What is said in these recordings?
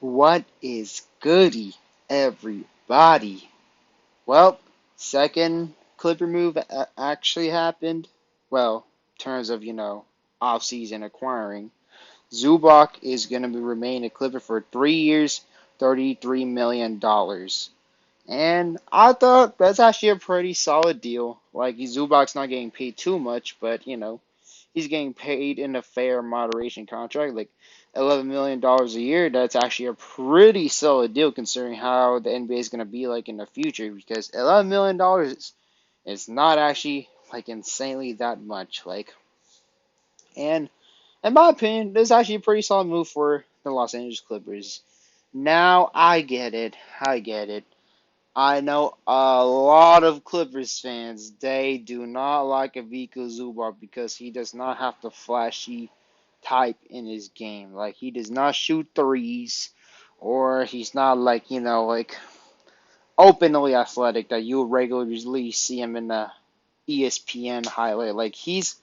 What is goody, everybody? Well, second Clipper move actually happened. Well, in terms of, off-season acquiring. Zubac is going to remain a Clipper for 3 years, $33 million. And I thought that's actually a pretty solid deal. Like, Zubac's not getting paid too much, but, he's getting paid in a fair moderation contract, like $11 million a year. That's actually a pretty solid deal considering how the NBA is going to be like in the future. Because $11 million is not actually like insanely that much. And in my opinion, this is actually a pretty solid move for the Los Angeles Clippers. Now I get it. I get it. I know a lot of Clippers fans, they do not like Ivica Zubac because he does not have the flashy type in his game. Like, he does not shoot threes, or he's not like, like openly athletic that you would regularly see him in the ESPN highlight. Like, he's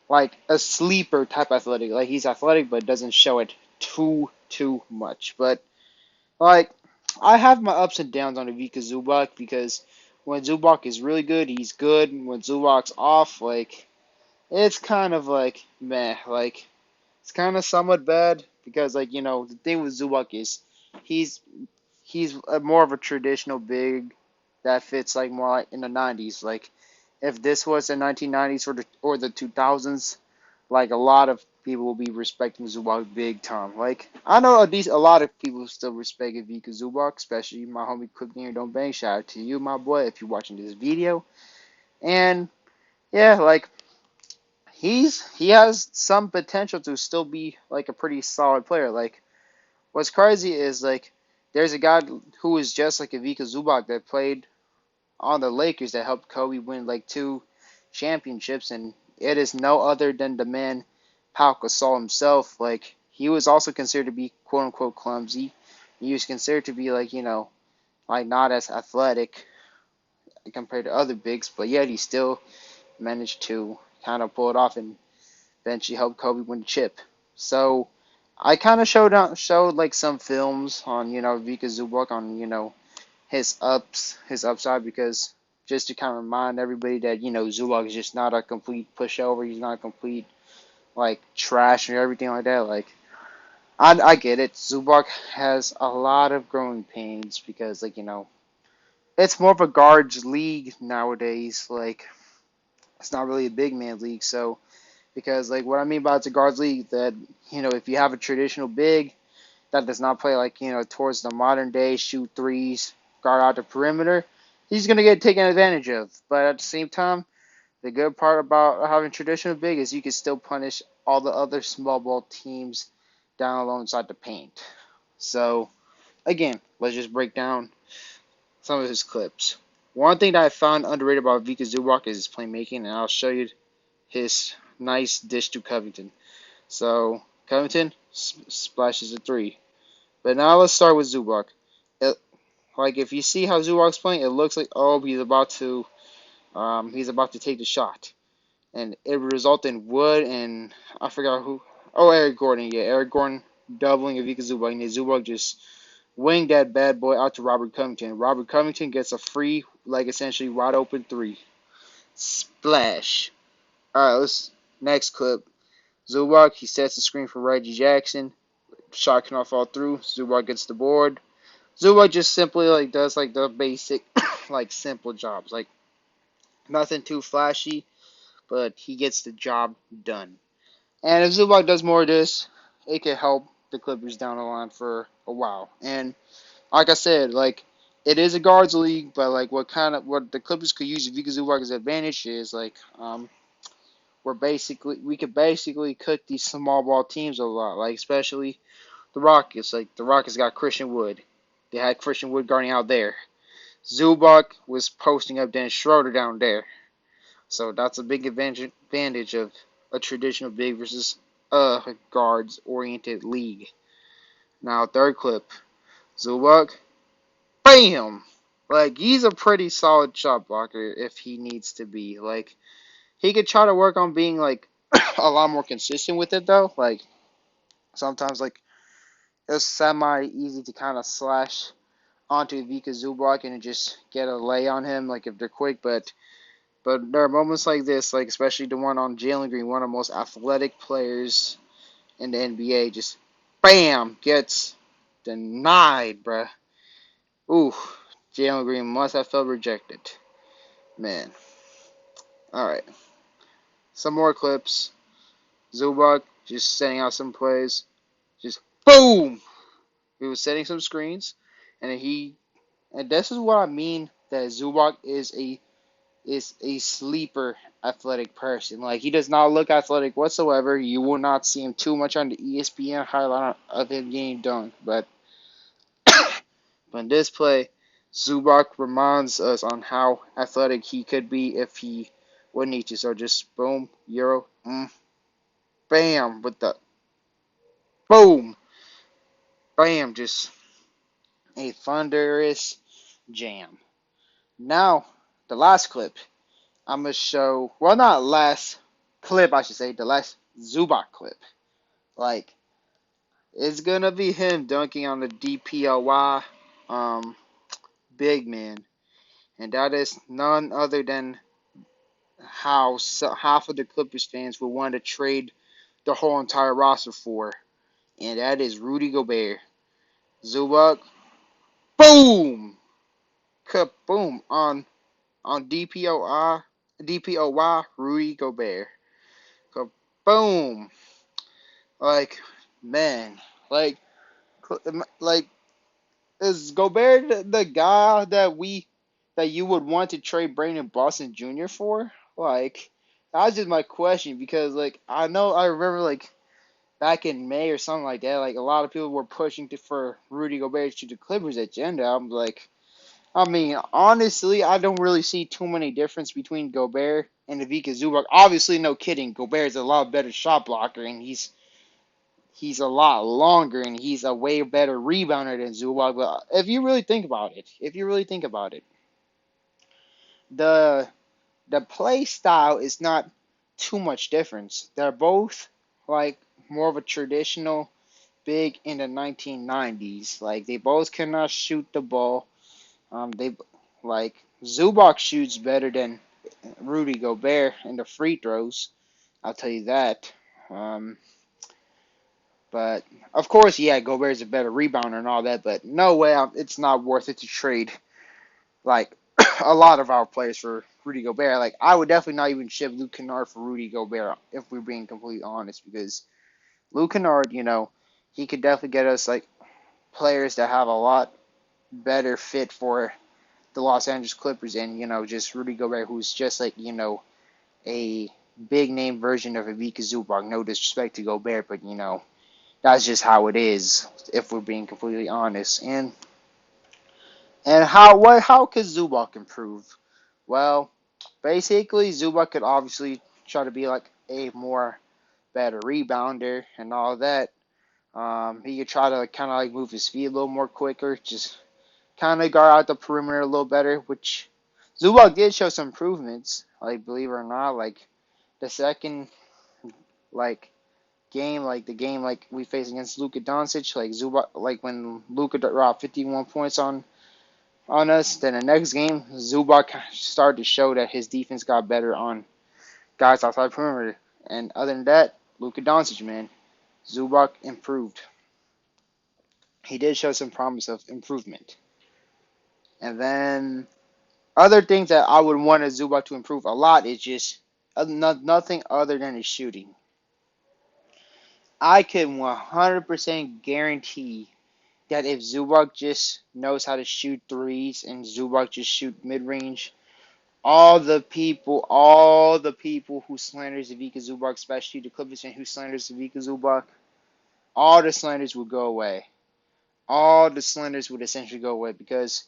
like a sleeper type athletic. Like, he's athletic but doesn't show it too much. But like, I have my ups and downs on Ivica Zubac because when Zubac is really good, he's good. When Zubac's off, like, it's kind of like meh. Like, it's kind of somewhat bad because, like, the thing with Zubac is he's more of a traditional big that fits like more like in the 90s. Like, if this was the 1990s or the 2000s, like, a lot of people will be respecting Zubac big time. Like, I know at least a lot of people still respect Ivica Zubac, especially my homie Quick Near Don't Bang. Shout out to you, my boy, if you're watching this video. And yeah, like, he has some potential to still be like a pretty solid player. Like, what's crazy is like there's a guy who is just like Ivica Zubac that played on the Lakers that helped Kobe win like two championships, and it is no other than the man Pau Gasol himself. Like, he was also considered to be quote unquote clumsy. He was considered to be like like not as athletic compared to other bigs, but yet he still managed to kind of pull it off and eventually helped Kobe win the chip. So I kind of showed like some films on Vika Zubac on his upside, because just to kind of remind everybody that Zubac is just not a complete pushover. He's not a complete like trash or everything like that. Like, I get it. Zubac has a lot of growing pains because like it's more of a guards league nowadays. Like, it's not really a big man league. So because like what I mean by it's a guards league, that if you have a traditional big that does not play like towards the modern day shoot threes, guard out the perimeter, he's gonna get taken advantage of. But at the same time, the good part about having traditional big is you can still punish all the other small ball teams down low inside the paint. So again, let's just break down some of his clips. One thing that I found underrated about Vika Zubac is his playmaking, and I'll show you his nice dish to Covington. So Covington splashes a three. But now let's start with Zubac. It, like, if you see how Zubac's playing, it looks like, oh, he's about to take the shot, and it resulted in Wood and I forgot who. Oh, Eric Gordon. Yeah, Eric Gordon doubling Ivica Zubac, and Zubac just winged that bad boy out to Robert Covington. Robert Covington gets a free, like, essentially wide open three. Splash. All right, let's next clip. Zubac, he sets the screen for Reggie Jackson. Shot cannot fall through. Zubac gets the board. Zubac just simply like does like the basic, like, simple jobs, like nothing too flashy, but he gets the job done. And if Zubac does more of this, it could help the Clippers down the line for a while. And like I said, like, it is a guards league, but like what the Clippers could use Ivica Zubac's advantage is like we could basically cook these small ball teams a lot, like especially the Rockets. Like, the Rockets got Christian Wood. They had Christian Wood guarding out there. Zubac was posting up Dennis Schroeder down there. So that's a big advantage of a traditional big versus a guards oriented league. Now, third clip. Zubac, bam! Like, he's a pretty solid shot blocker if he needs to be. Like, he could try to work on being like a lot more consistent with it though. Like, sometimes like it's semi easy to kind of slash onto Ivica Zubac and just get a lay on him, like if they're quick. But there are moments like this, like especially the one on Jalen Green, one of the most athletic players in the NBA, just bam gets denied, bruh. Ooh, Jalen Green must have felt rejected, man. All right, some more clips. Zubac just setting out some plays, just boom. He was setting some screens, and and this is what I mean that Zubac is a sleeper athletic person. Like he does not look athletic whatsoever. You will not see him too much on the ESPN highlight of him getting dunked. But in this play, Zubac reminds us on how athletic he could be if he would need to. So just boom, Euro, bam, with the boom, bam, just a thunderous jam. Now, the last clip I'm gonna show. Well, not last clip, I should say. The last Zubac clip. Like it's gonna be him dunking on the DPOY um, big man, and that is none other than how half of the Clippers fans would want to trade the whole entire roster for, and that is Rudy Gobert. Zubac, boom, kaboom on DPOY Rudy Gobert, kaboom. Like man, like like is Gobert the guy that you would want to trade Brandon Boston Jr. for? Like, that's just my question because like I remember like back in May or something like that, like a lot of people were pushing for Rudy Gobert to the Clippers agenda. I'm like, I mean, honestly, I don't really see too many difference between Gobert and Ivica Zubac. Obviously, no kidding, Gobert is a lot better shot blocker and he's a lot longer and he's a way better rebounder than Zubac. But if you really think about it, the the play style is not too much difference. They're both like more of a traditional big in the 1990s. Like they both cannot shoot the ball. They like Zubac shoots better than Rudy Gobert in the free throws. I'll tell you that. Um, But of course, yeah, Gobert's a better rebounder and all that. But no way, it's not worth it to trade like a lot of our players for Rudy Gobert. Like I would definitely not even ship Luke Kennard for Rudy Gobert if we're being completely honest, because Luke Kennard, he could definitely get us like players that have a lot better fit for the Los Angeles Clippers, and just Rudy Gobert, who's just like a big name version of Ivica Zubac. No disrespect to Gobert, but that's just how it is, if we're being completely honest. And how could Zubac improve? Well, basically Zubac could obviously try to be like a more better rebounder and all that. He could try to kind of like move his feet a little more quicker, just kind of guard out the perimeter a little better, which Zubac did show some improvements. Like believe it or not, like the second like game, like the game like we faced against Luka Doncic, like Zubac, like when Luka dropped 51 points on us. Then the next game, Zubac started to show that his defense got better on guys outside perimeter. And other than that, Luka Doncic, man, Zubac improved. He did show some promise of improvement. And then other things that I would want a Zubac to improve a lot is just nothing other than his shooting. I can 100% guarantee that if Zubac just knows how to shoot threes and Zubac just shoot mid range, all the people who slanders Ivica Zubac, especially the Clippers fan who slanders Ivica Zubac, all the slanders would go away. All the slanders would essentially go away because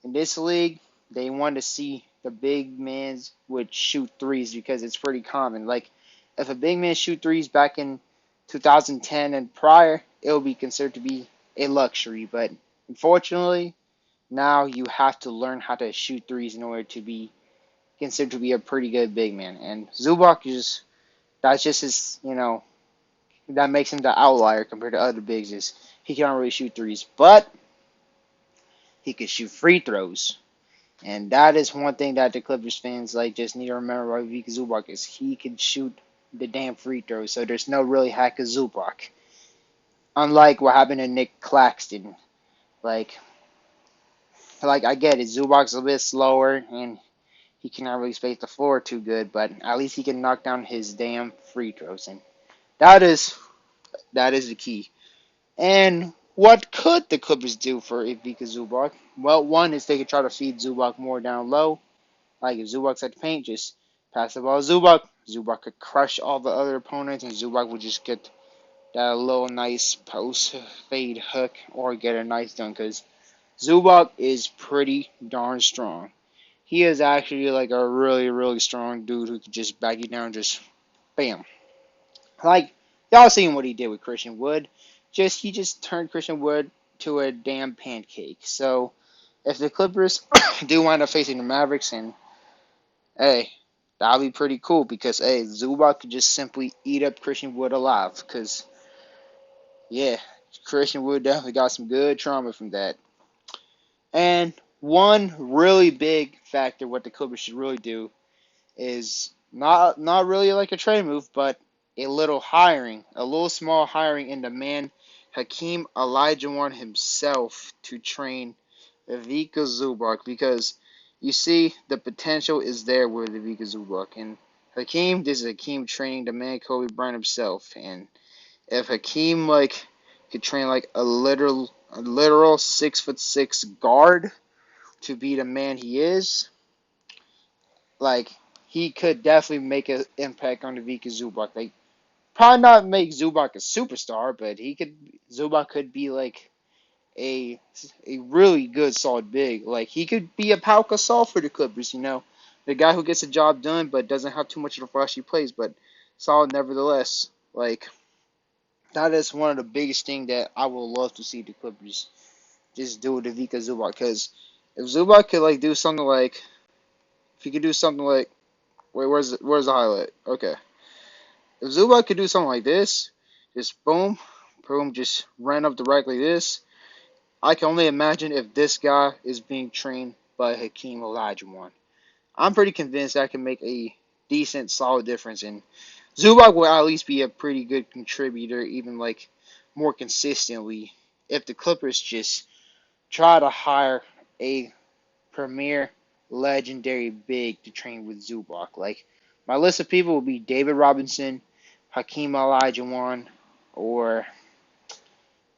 in this league they want to see the big men would shoot threes because it's pretty common. Like if a big man shoot threes back in 2010 and prior, it would be considered to be a luxury. But unfortunately, now you have to learn how to shoot threes in order to be considered to be a pretty good big man. And Zubac that's just his, that makes him the outlier compared to other bigs. he can't really shoot threes, but he can shoot free throws. And that is one thing that the Clippers fans like just need to remember about Ivica Zubac is he can shoot the damn free throws. So there's no really hack of Zubac. Unlike what happened to Nick Claxton. Like I get it, Zubac's a bit slower and he cannot really space the floor too good, but at least he can knock down his damn free throws, and that is the key. And what could the Clippers do for Ivica Zubac? Well, one is they could try to feed Zubac more down low. Like if Zubac's at the paint, just pass the ball to Zubac. Zubac could crush all the other opponents, and Zubac would just get that little nice post fade hook or get a nice dunk. Because Zubac is pretty darn strong. He is actually like a really, really strong dude who could just back you down, just bam. Like y'all seen what he did with Christian Wood. He just turned Christian Wood to a damn pancake. So if the Clippers do wind up facing the Mavericks, and hey, that'll be pretty cool because hey, Zubac could just simply eat up Christian Wood alive. Cause yeah, Christian Wood definitely got some good trauma from that. And one really big factor what the Clippers should really do is not really like a trade move, but a little small hiring in the man Hakeem Olajuwon himself to train Ivica Zubac because you see the potential is there with Ivica Zubac and this is Hakeem training the man Kobe Bryant himself, and if Hakeem like could train like a literal 6'6" guard to be the man he is, like he could definitely make an impact on the Ivica Zubac. Like probably not make Zubac a superstar, but Zubac could be like a a really good solid big. Like he could be a Pau Gasol for the Clippers, the guy who gets the job done but doesn't have too much of the flashy plays, but solid nevertheless. Like that is one of the biggest things that I would love to see the Clippers just do with Ivica Zubac, because if Zubac could like do something like if he could do something like wait, where's the highlight? Okay. If Zubac could do something like this, just boom, boom, just ran up the rack like this, I can only imagine if this guy is being trained by Hakeem Olajuwon. I'm pretty convinced that can make a decent, solid difference, and Zubac will at least be a pretty good contributor, even like more consistently, if the Clippers just try to hire a premier legendary big to train with Zubac. Like my list of people would be David Robinson, Hakeem Olajuwon, or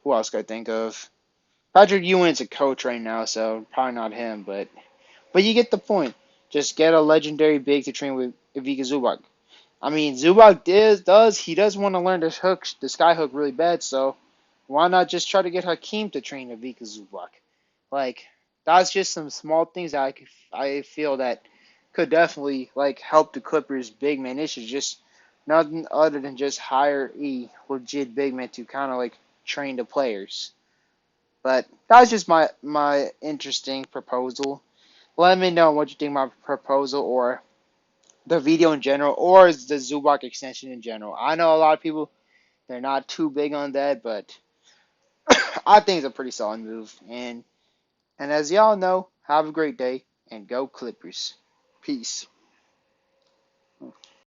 who else could I think of? Patrick Ewing's a coach right now, so probably not him, but you get the point. Just get a legendary big to train with Ivica Zubac. I mean, Zubac does want to learn the sky hook really bad, so why not just try to get Hakeem to train Ivica Zubac? Like that's just some small things that I feel that could definitely like help the Clippers big man issue. Just nothing other than just hire a legit big man to kind of like train the players. But that's just my interesting proposal. Let me know what you think of my proposal or the video in general or the Zubac extension in general. I know a lot of people they're not too big on that, but I think it's a pretty solid move. And as y'all know, have a great day and go Clippers. Peace.